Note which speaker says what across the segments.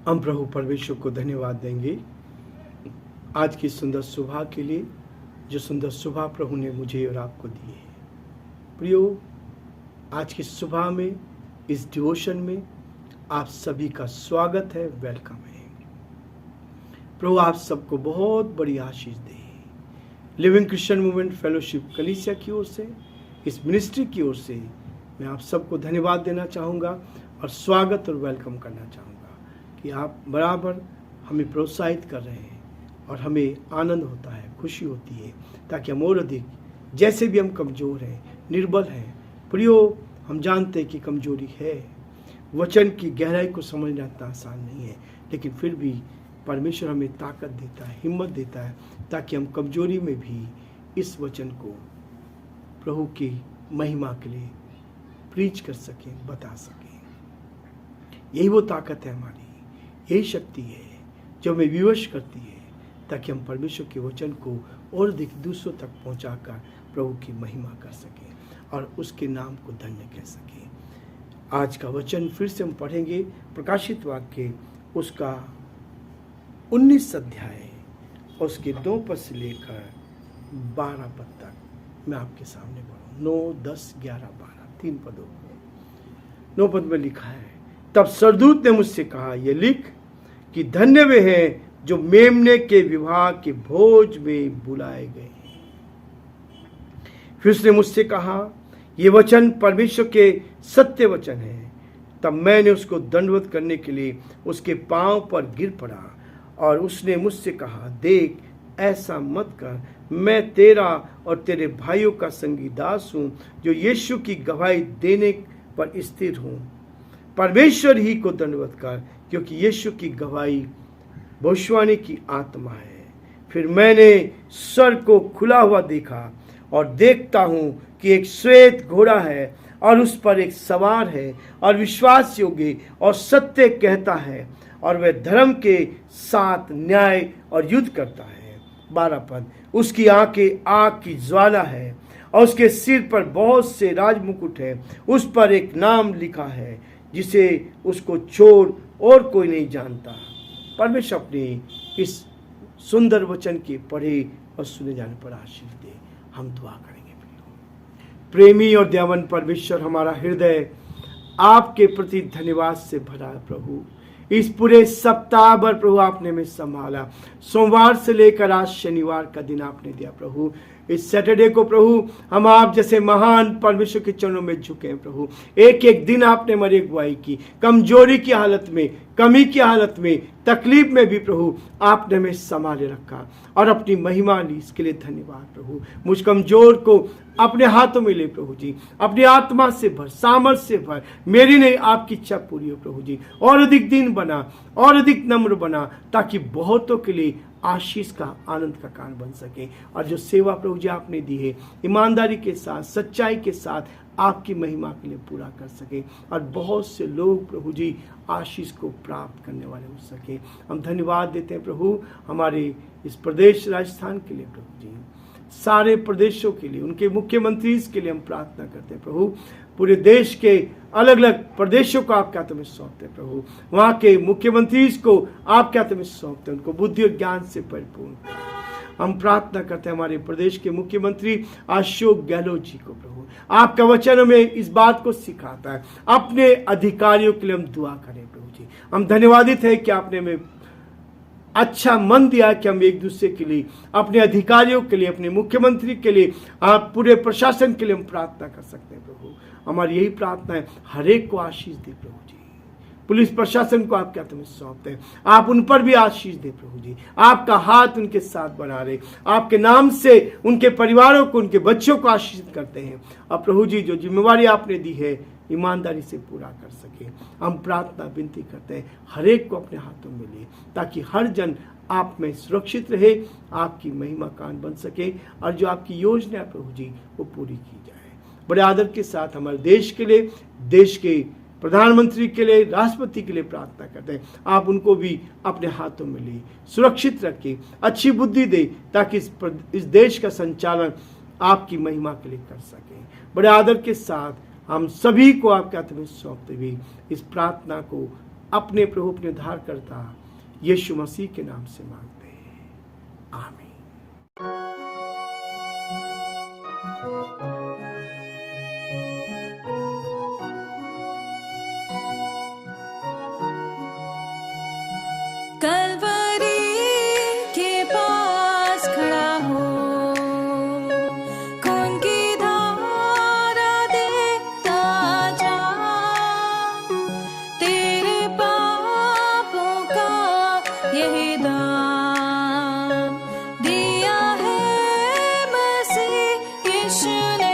Speaker 1: हम प्रभु परमेश्वर को धन्यवाद देंगे आज की सुंदर सुबह के लिए, जो सुंदर सुबह प्रभु ने मुझे और आपको दी है। प्रियो, आज की सुबह में इस डिवोशन में आप सभी का स्वागत है, वेलकम है। प्रभु आप सबको बहुत बड़ी आशीष दे। लिविंग क्रिश्चियन मूवमेंट फेलोशिप कलीसिया की ओर से, इस मिनिस्ट्री की ओर से मैं आप सबको धन्यवाद देना चाहूँगा और स्वागत और वेलकम करना चाहूँगा कि आप बराबर हमें प्रोत्साहित कर रहे हैं और हमें आनंद होता है, खुशी होती है, ताकि हम और अधिक, जैसे भी हम कमज़ोर हैं, निर्बल हैं, प्रियो, हम जानते हैं कि कमजोरी है, वचन की गहराई को समझना इतना आसान नहीं है, लेकिन फिर भी परमेश्वर हमें ताकत देता है, हिम्मत देता है, ताकि हम कमजोरी में भी इस वचन को प्रभु की महिमा के लिए प्रीच कर सकें, बता सकें। यही वो ताकत है हमारी, यही शक्ति है जो हमें विवश करती है, ताकि हम परमेश्वर के वचन को और अधिक दूसरों तक पहुंचाकर प्रभु की महिमा कर सकें और उसके नाम को धन्य कह सकें। आज का वचन फिर से हम पढ़ेंगे, प्रकाशित वाक्य उसका 19 अध्याय और उसके 2 पद से लेकर 12 पद तक मैं आपके सामने पढ़ूँ। 9, 10, 11, 12 3 पदों को। 9 पद में लिखा है, तब सरदूत ने मुझसे कहा, ये लिख कि धन्य वे हैं जो मेमने के विवाह के भोज में बुलाए गए हैं। फिर उसने मुझसे कहा, ये वचन परमेश्वर के सत्य वचन है। तब मैंने उसको दंडवत करने के लिए उसके पांव पर गिर पड़ा और उसने मुझसे कहा, देख, ऐसा मत कर, मैं तेरा और तेरे भाइयों का संगी दास हूं, जो यीशु की गवाही देने पर स्थिर हूं। परमेश्वर ही को दंडवत कर, क्योंकि यीशु की गवाही भविष्यवाणी की आत्मा है। फिर मैंने स्वर्ग को खुला हुआ देखा और देखता हूं कि एक श्वेत घोड़ा है और उस पर एक सवार है और विश्वास योग्य और सत्य कहता है और वह धर्म के साथ न्याय और युद्ध करता है। 12 पद, उसकी आंखें आग की ज्वाला है और उसके सिर पर बहुत से राजमुकुट है। उस पर एक नाम लिखा है जिसे उसको छोड़ और कोई नहीं जानता। परमेश्वर अपने इस सुंदर वचन के पढ़े और सुने जाने पर आशीष दे। हम दुआ करेंगे। प्रेमी और दयावान परमेश्वर, हमारा हृदय आपके प्रति धन्यवाद से भरा है। प्रभु, इस पूरे सप्ताह भर प्रभु आपने हमें संभाला। सोमवार से लेकर आज शनिवार का दिन आपने दिया। प्रभु, इस सैटरडे को प्रभु हम आप जैसे महान परमेश्वर के चरणों में झुके हैं। प्रभु, एक एक दिन आपने हमारी अगुवाई की, कमजोरी की हालत में, कमी की हालत में, तकलीफ में भी प्रभु आपने हमें संभाले रखा और अपनी महिमा ली। इसके लिए धन्यवाद। प्रभु, मुझ कमजोर को अपने हाथों में ले प्रभु जी, अपनी आत्मा से भर, सामर्थ से भर। मेरी नहीं, आपकी इच्छा पूरी हो प्रभु जी। और अधिक दिन बना, और अधिक नम्र बना, ताकि बहुतों के लिए आशीष का, आनंद का कारण बन सके। और जो सेवा प्रभु जी आपने दी है, ईमानदारी के साथ, सच्चाई के साथ आपकी महिमा के लिए पूरा कर सके और बहुत से लोग प्रभु जी आशीष को प्राप्त करने वाले हो सके। हम धन्यवाद देते हैं प्रभु हमारे इस प्रदेश राजस्थान के लिए। प्रभु जी, सारे प्रदेशों के लिए, उनके मुख्यमंत्री के लिए हम प्रार्थना करते हैं। प्रभु, पूरे देश के अलग अलग प्रदेशों को आपके हाथों में सौंपते हैं। प्रभु, वहाँ के मुख्यमंत्री को आपके हाथों में सौंपते हैं, उनको बुद्धि और ज्ञान से परिपूर्ण। हम प्रार्थना करते हैं हमारे प्रदेश के मुख्यमंत्री अशोक गहलोत जी को। प्रभु, आपका वचन हमें इस बात को सिखाता है, अपने अधिकारियों के लिए हम दुआ करें। प्रभु जी, हम धन्यवादित है कि आपने हमें अच्छा मन दिया कि हम एक दूसरे के लिए, अपने अधिकारियों के लिए, अपने मुख्यमंत्री के लिए, आप पूरे प्रशासन के लिए हम प्रार्थना कर सकते हैं। प्रभु, हमारी यही प्रार्थना है, हर एक को आशीष दे प्रभु जी। पुलिस प्रशासन को आपके हाथों में सौंपते हैं, आप उन पर भी आशीष दे प्रभु जी। आपका हाथ उनके साथ बना रहे, आपके नाम से उनके परिवारों को, उनके बच्चों को आशीषित करते हैं। और प्रभु जी, जो जिम्मेवारी आपने दी है, ईमानदारी से पूरा कर सके। हम प्रार्थना विनती करते हैं, हर एक को अपने हाथों में ले, ताकि हर जन आप में सुरक्षित रहे, आपकी महिमा कान बन सके और जो आपकी योजना है प्रभु जी वो पूरी की जाए। बड़े आदर के साथ हमारे देश के लिए, देश के प्रधानमंत्री के लिए, राष्ट्रपति के लिए प्रार्थना करते हैं, आप उनको भी अपने हाथों में ले, सुरक्षित रखें, अच्छी बुद्धि दे, ताकि इस देश का संचालन आपकी महिमा के लिए कर सके। बड़े आदर के साथ हम सभी को आपके हाथ में सौंपते हुए इस प्रार्थना को अपने प्रभु अपने उद्धारकर्ता यीशु मसीह के नाम से मांगते हैं, आमीन।
Speaker 2: कलवरी के पास खड़ा हो, खून की धारा देखता जा, तेरे पापों का यही दाम दिया है मसीह यीशु ने।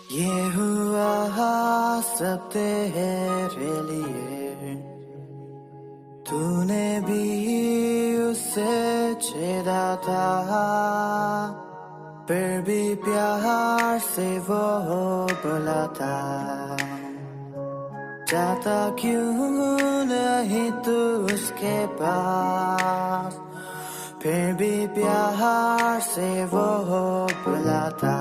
Speaker 3: ये हुआ सब तेरे लिए, तूने भी उसे छेड़ा था, फिर भी प्यार से वो बोला था, जाता क्यों नहीं तू उसके पास, फिर भी प्यार से वो बोला था,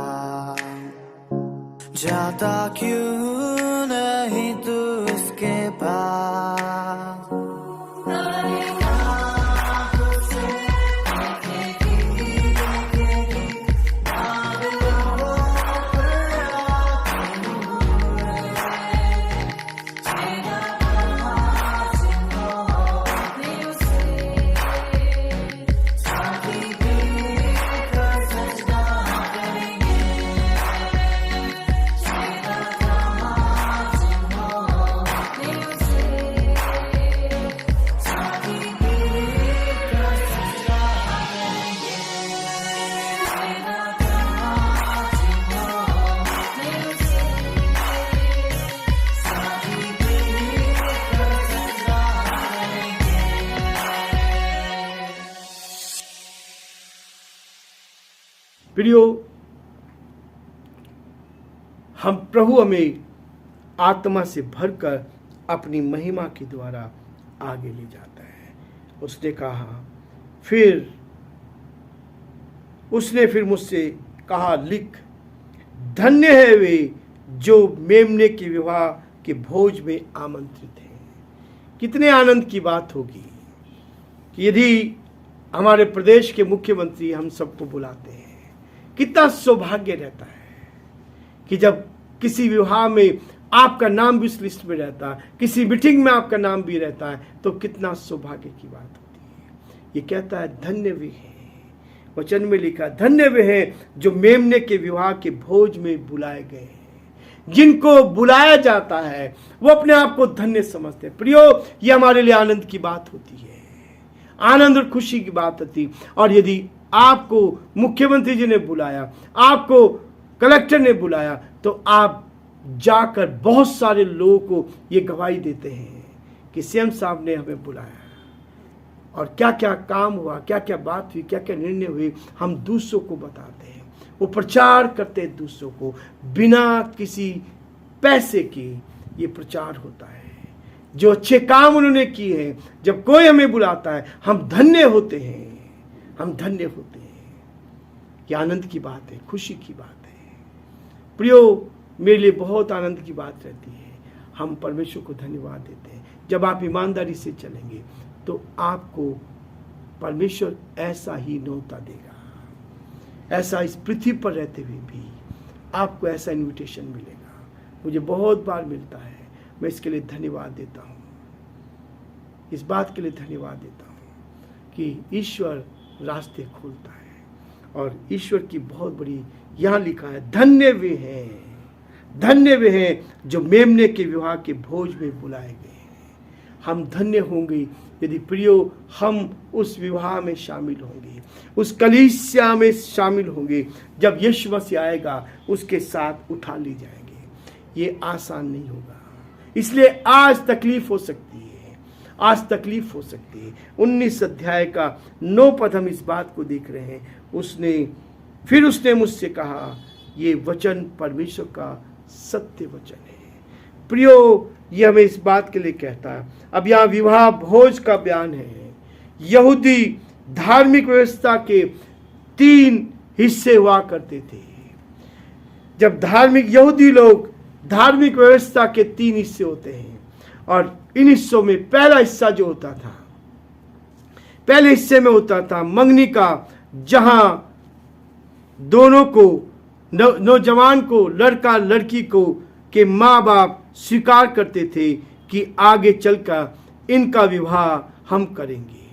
Speaker 3: जाता क्यों नहीं तू उसके पास।
Speaker 1: प्रियो, हम प्रभु हमें आत्मा से भरकर अपनी महिमा के द्वारा आगे ले जाता है। उसने कहा, उसने फिर मुझसे कहा, लिख, धन्य है वे जो मेमने के विवाह के भोज में आमंत्रित हैं। कितने आनंद की बात होगी कि यदि हमारे प्रदेश के मुख्यमंत्री हम सबको बुलाते हैं। कितना सौभाग्य रहता है कि जब किसी विवाह में आपका नाम भी उस लिस्ट में रहता है, किसी मीटिंग में आपका नाम भी रहता है, तो कितना सौभाग्य की बात होती है। ये कहता है, धन्य वे हैं, वचन में लिखा, धन्य वे हैं जो मेमने के विवाह के भोज में बुलाए गए हैं। जिनको बुलाया जाता है वो अपने आप को धन्य समझते हैं। प्रियो, ये हमारे लिए आनंद की बात होती है, आनंद और खुशी की बात होती। और यदि आपको मुख्यमंत्री जी ने बुलाया, आपको कलेक्टर ने बुलाया, तो आप जाकर बहुत सारे लोगों को ये गवाही देते हैं कि सीएम साहब ने हमें बुलाया, और क्या क्या काम हुआ, क्या क्या बात हुई, क्या क्या निर्णय हुए, हम दूसरों को बताते हैं। वो प्रचार करते हैं दूसरों को, बिना किसी पैसे के ये प्रचार होता है। जो अच्छे काम उन्होंने किए हैं, जब कोई हमें बुलाता है, हम धन्य होते हैं, हम धन्य होते हैं। ये आनंद की बात है, खुशी की बात है। प्रियो, मेरे लिए बहुत आनंद की बात रहती है। हम परमेश्वर को धन्यवाद देते हैं। जब आप ईमानदारी से चलेंगे तो आपको परमेश्वर ऐसा ही न्योता देगा, ऐसा इस पृथ्वी पर रहते हुए भी आपको ऐसा इनविटेशन मिलेगा। मुझे बहुत बार मिलता है, मैं इसके लिए धन्यवाद देता हूँ, इस बात के लिए धन्यवाद देता हूँ कि ईश्वर रास्ते खोलता है। और ईश्वर की बहुत बड़ी, यहाँ लिखा है, धन्य वे हैं, धन्य वे हैं जो मेमने के विवाह के भोज में बुलाए गए हैं। हम धन्य होंगे यदि प्रियो हम उस विवाह में शामिल होंगे, उस कलीसिया में शामिल होंगे। जब यीशु मसीह आएगा उसके साथ उठा ली जाएंगे। ये आसान नहीं होगा, इसलिए आज तकलीफ हो सकती है, आज तकलीफ हो सकती है। 19 अध्याय का 9 पद हम इस बात को देख रहे हैं। उसने मुझसे कहा, ये वचन परमेश्वर का सत्य वचन है। प्रियो, ये हमें इस बात के लिए कहता है। अब यहाँ विवाह भोज का बयान है। यहूदी धार्मिक व्यवस्था के 3 हिस्से हुआ करते थे। जब यहूदी लोग धार्मिक व्यवस्था के 3 हिस्से होते हैं, और इन हिस्सों में पहला हिस्सा जो होता था, पहले हिस्से में होता था मंगनी का, जहां दोनों को, नौजवान को, लड़का लड़की को के माँ बाप स्वीकार करते थे कि आगे चलकर इनका विवाह हम करेंगे।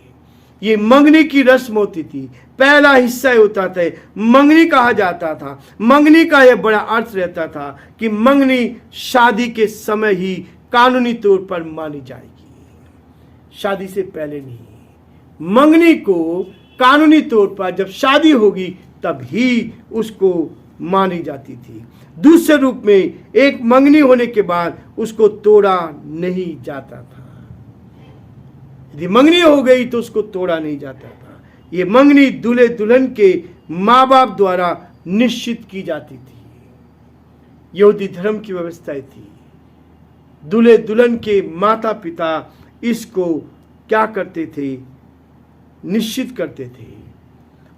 Speaker 1: ये मंगनी की रस्म होती थी। पहला हिस्सा होता था, मंगनी कहा जाता था। मंगनी का यह बड़ा अर्थ रहता था कि मंगनी शादी के समय ही कानूनी तौर पर मानी जाएगी, शादी से पहले नहीं। मंगनी को कानूनी तौर पर जब शादी होगी तब ही उसको मानी जाती थी। दूसरे रूप में एक मंगनी होने के बाद उसको तोड़ा नहीं जाता था। यदि मंगनी हो गई तो उसको तोड़ा नहीं जाता था। ये मंगनी दूल्हे दुल्हन के माँ बाप द्वारा निश्चित की जाती थी। यहूदी धर्म की व्यवस्था थी। दूल्हे दुल्हन के माता पिता इसको क्या करते थे, निश्चित करते थे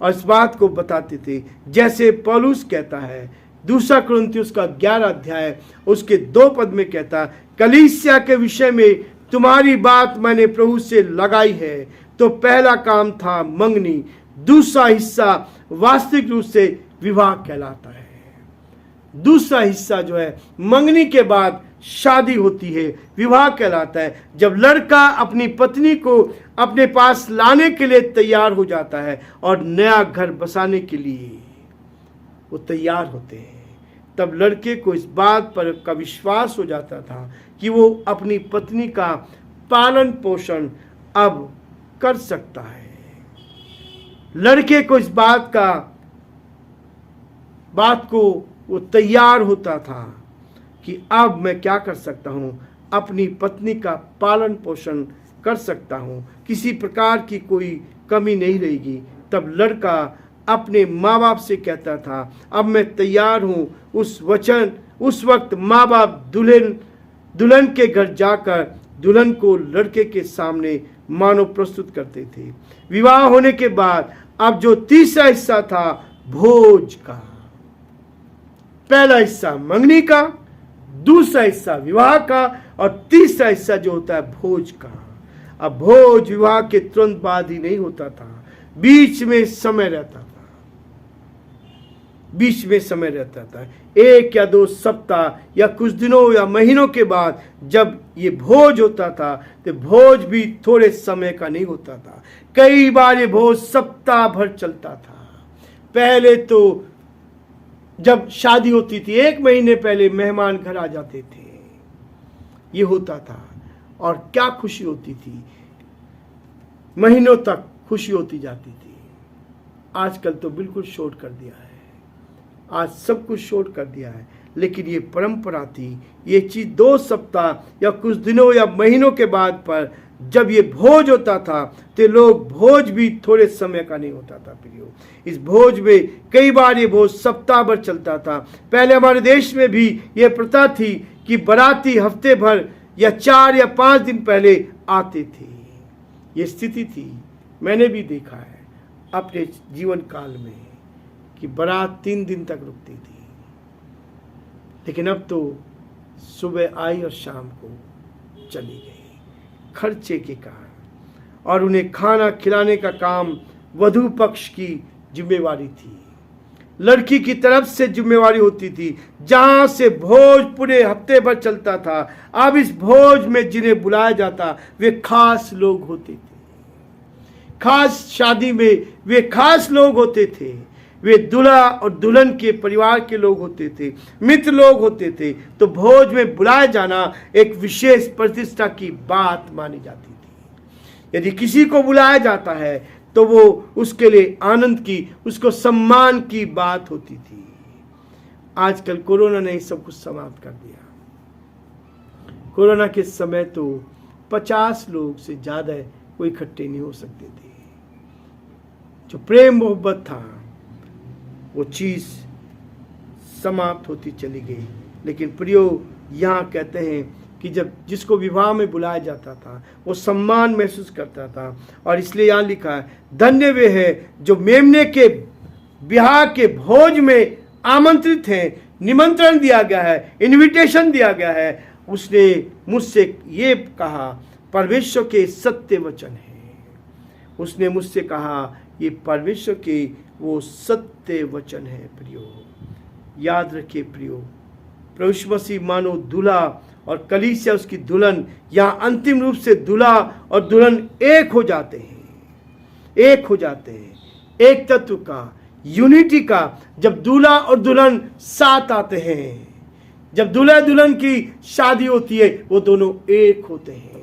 Speaker 1: और इस बात को बताते थे। जैसे पौलुस कहता है 2 कुरिन्थियों का 11 अध्याय उसके 2 पद में कहता, कलीसिया के विषय में तुम्हारी बात मैंने प्रभु से लगाई है। तो पहला काम था मंगनी, दूसरा हिस्सा वास्तविक रूप से विवाह कहलाता है। दूसरा हिस्सा जो है मंगनी के बाद शादी होती है, विवाह कहलाता है। जब लड़का अपनी पत्नी को अपने पास लाने के लिए तैयार हो जाता है और नया घर बसाने के लिए वो तैयार होते हैं, तब लड़के को इस बात पर का विश्वास हो जाता था कि वो अपनी पत्नी का पालन पोषण अब कर सकता है। लड़के को इस बात को वो तैयार होता था कि अब मैं क्या कर सकता हूँ, अपनी पत्नी का पालन पोषण कर सकता हूँ, किसी प्रकार की कोई कमी नहीं रहेगी। तब लड़का अपने माँ बाप से कहता था, अब मैं तैयार हूँ। उस वक्त माँ बाप दुल्हन के घर जाकर दुल्हन को लड़के के सामने मानो प्रस्तुत करते थे। विवाह होने के बाद अब जो तीसरा हिस्सा था भोज का, पहला हिस्सा मंगनी का, दूसरा हिस्सा विवाह का और तीसरा हिस्सा जो होता है भोज का। अब भोज विवाह के तुरंत बाद ही नहीं होता था, बीच में समय रहता था। 1 या 2 सप्ताह या कुछ दिनों या महीनों के बाद जब ये भोज होता था तो भोज भी थोड़े समय का नहीं होता था। कई बार ये भोज सप्ताह भर चलता था। पहले तो जब शादी होती थी 1 महीने पहले मेहमान घर आ जाते थे, ये होता था और क्या खुशी होती थी, महीनों तक खुशी होती जाती थी। आजकल तो बिल्कुल शॉर्ट कर दिया है, आज सब कुछ शॉर्ट कर दिया है, लेकिन ये परंपरा थी। ये चीज़ 2 सप्ताह या कुछ दिनों या महीनों के बाद पर जब ये भोज होता था तो लोग, भोज भी थोड़े समय का नहीं होता था प्रियो। इस भोज में कई बार ये भोज सप्ताह भर चलता था। पहले हमारे देश में भी ये प्रथा थी कि बाराती हफ्ते भर या 4 या 5 दिन पहले आते थे। ये स्थिति थी, मैंने भी देखा है अपने जीवन काल में कि बारात 3 दिन तक रुकती थी। लेकिन अब तो सुबह आई और शाम को चली गई खर्चे के कारण, और उन्हें खाना खिलाने का काम वधू पक्ष की जिम्मेवारी थी, लड़की की तरफ से जिम्मेवारी होती थी। जहां से भोज पूरे हफ्ते भर चलता था, अब इस भोज में जिन्हें बुलाया जाता वे खास लोग होते थे। खास शादी में वे खास लोग होते थे। वे दूल्हा और दुल्हन के परिवार के लोग होते थे, मित्र लोग होते थे, तो भोज में बुलाए जाना एक विशेष प्रतिष्ठा की बात मानी जाती थी। यदि किसी को बुलाया जाता है तो वो उसके लिए आनंद की, उसको सम्मान की बात होती थी। आजकल कोरोना ने सब कुछ समाप्त कर दिया। कोरोना के समय तो 50 लोग से ज्यादा कोई इकट्ठे नहीं हो सकते थे। जो प्रेम मोहब्बत था वो चीज समाप्त होती चली गई। लेकिन प्रियो, यहाँ कहते हैं कि जब जिसको विवाह में बुलाया जाता था वो सम्मान महसूस करता था, और इसलिए यहाँ लिखा है, धन्य वे हैं जो मेमने के ब्याह के भोज में आमंत्रित हैं। निमंत्रण दिया गया है, इनविटेशन दिया गया है। उसने मुझसे ये कहा, परमेश्वर के सत्य वचन है। उसने मुझसे कहा, ये परमेश्वर के वो सत्य वचन है। प्रियो, याद रखिए प्रियो, प्रभु यीशु मसीह मानो दूल्हा और कलीसिया उसकी दुल्हन, यहाँ अंतिम रूप से दूल्हा और दुल्हन एक हो जाते हैं, एक हो जाते हैं, एक तत्व का, यूनिटी का। जब दूल्हा और दुल्हन साथ आते हैं, जब दूल्हा दुल्हन की शादी होती है, वो दोनों एक होते हैं,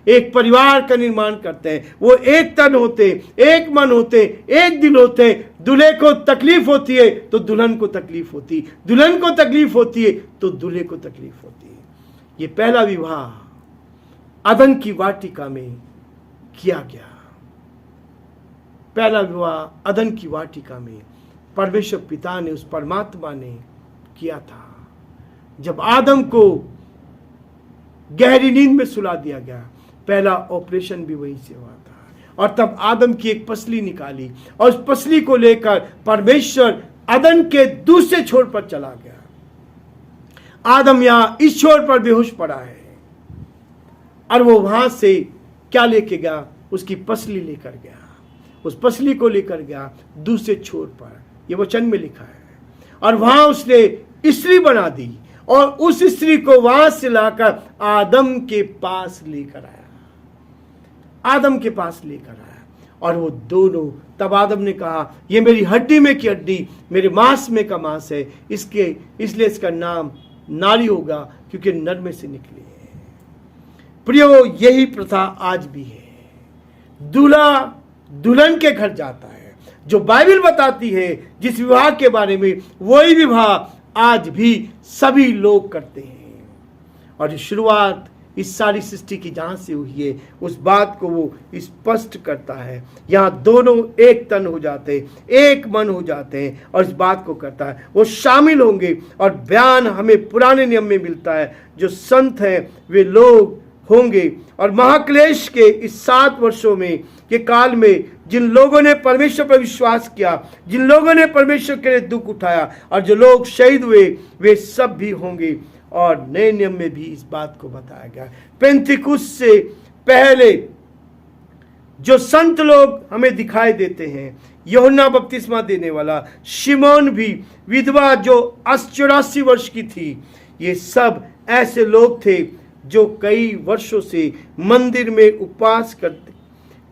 Speaker 1: एक परिवार का निर्माण करते हैं, वो एक तन होते, एक मन होते, एक दिल होते। दूल्हे को तकलीफ होती है तो दुल्हन को तकलीफ होती, दुल्हन को तकलीफ होती है तो दूल्हे को तकलीफ होती है। ये पहला विवाह अदन की वाटिका में किया गया। पहला विवाह अदन की वाटिका में परमेश्वर पिता ने, उस परमात्मा ने किया था। जब आदम को गहरी नींद में सुला दिया गया, पहला ऑपरेशन भी वहीं से हुआ था। और तब आदम की एक पसली निकाली और उस पसली को लेकर परमेश्वर अदन के दूसरे छोर पर चला गया। आदम यहां इस छोर पर बेहोश पड़ा है और वो वहां से क्या लेके गया? उसकी पसली लेकर गया, उस पसली को लेकर गया दूसरे छोर पर, ये वचन में लिखा है। और वहां उसने स्त्री बना दी और उस स्त्री को वहां से लाकर आदम के पास लेकर आया, आदम के पास लेकर आया। और वो दोनों, तब आदम ने कहा, ये मेरी हड्डी में की हड्डी, मेरे मांस में का मांस है, इसलिए इसका नाम नारी होगा, क्योंकि नर में से निकली है। प्रियो, यही प्रथा आज भी है। दूल्हा दुल्हन के घर जाता है, जो बाइबल बताती है जिस विवाह के बारे में, वही विवाह आज भी सभी लोग करते हैं। और शुरुआत इस सारी सृष्टि की जहां से हुई है, उस बात को वो स्पष्ट करता है। यहाँ दोनों एक तन हो जाते हैं, एक मन हो जाते हैं, और इस बात को करता है, वो शामिल होंगे। और बयान हमें पुराने नियम में मिलता है, जो संत हैं वे लोग होंगे। और महाक्लेश के इस 7 वर्षों में के काल में जिन लोगों ने परमेश्वर पर विश्वास किया, जिन लोगों ने परमेश्वर के लिए दुख उठाया, और जो लोग शहीद हुए, वे सब भी होंगे। और नए नियम में भी इस बात को बताया गया। पेंतिकुस्त से पहले जो संत लोग हमें दिखाई देते हैं, यूहन्ना बपतिस्मा देने वाला, शिमोन भी, विधवा जो 84 वर्ष की थी, ये सब ऐसे लोग थे जो कई वर्षों से मंदिर में उपवास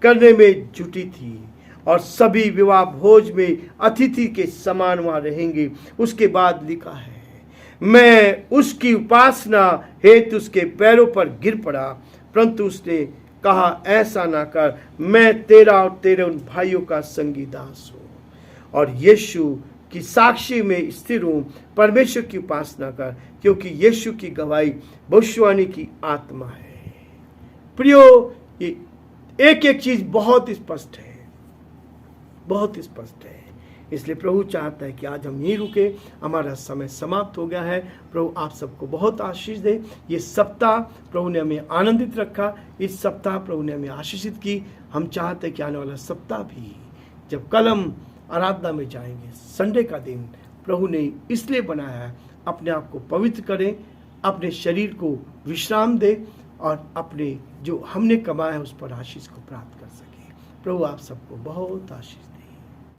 Speaker 1: करने में जुटी थी। और सभी विवाह भोज में अतिथि के समान वहां रहेंगे। उसके बाद लिखा है, मैं उसकी उपासना हेतु उसके पैरों पर गिर पड़ा, परंतु उसने कहा, ऐसा ना कर, मैं तेरा और तेरे उन भाइयों का संगी दास हूं और यीशु की साक्षी में स्थिर हूं। परमेश्वर की उपासना कर, क्योंकि यीशु की गवाही भविष्यवाणी की आत्मा है। प्रियो, ये एक एक चीज बहुत स्पष्ट है, बहुत स्पष्ट है। इसलिए प्रभु चाहता है कि आज हम यहीं रुके, हमारा समय समाप्त हो गया है। प्रभु आप सबको बहुत आशीष दे। ये सप्ताह प्रभु ने हमें आनंदित रखा, इस सप्ताह प्रभु ने हमें आशीषित की। हम चाहते हैं कि आने वाला सप्ताह भी, जब कल हम आराधना में जाएंगे, संडे का दिन प्रभु ने इसलिए बनाया है, अपने आप को पवित्र करें, अपने शरीर को विश्राम दें और अपने जो हमने कमाया है उस पर आशीष को प्राप्त कर सके। प्रभु आप सबको बहुत आशीष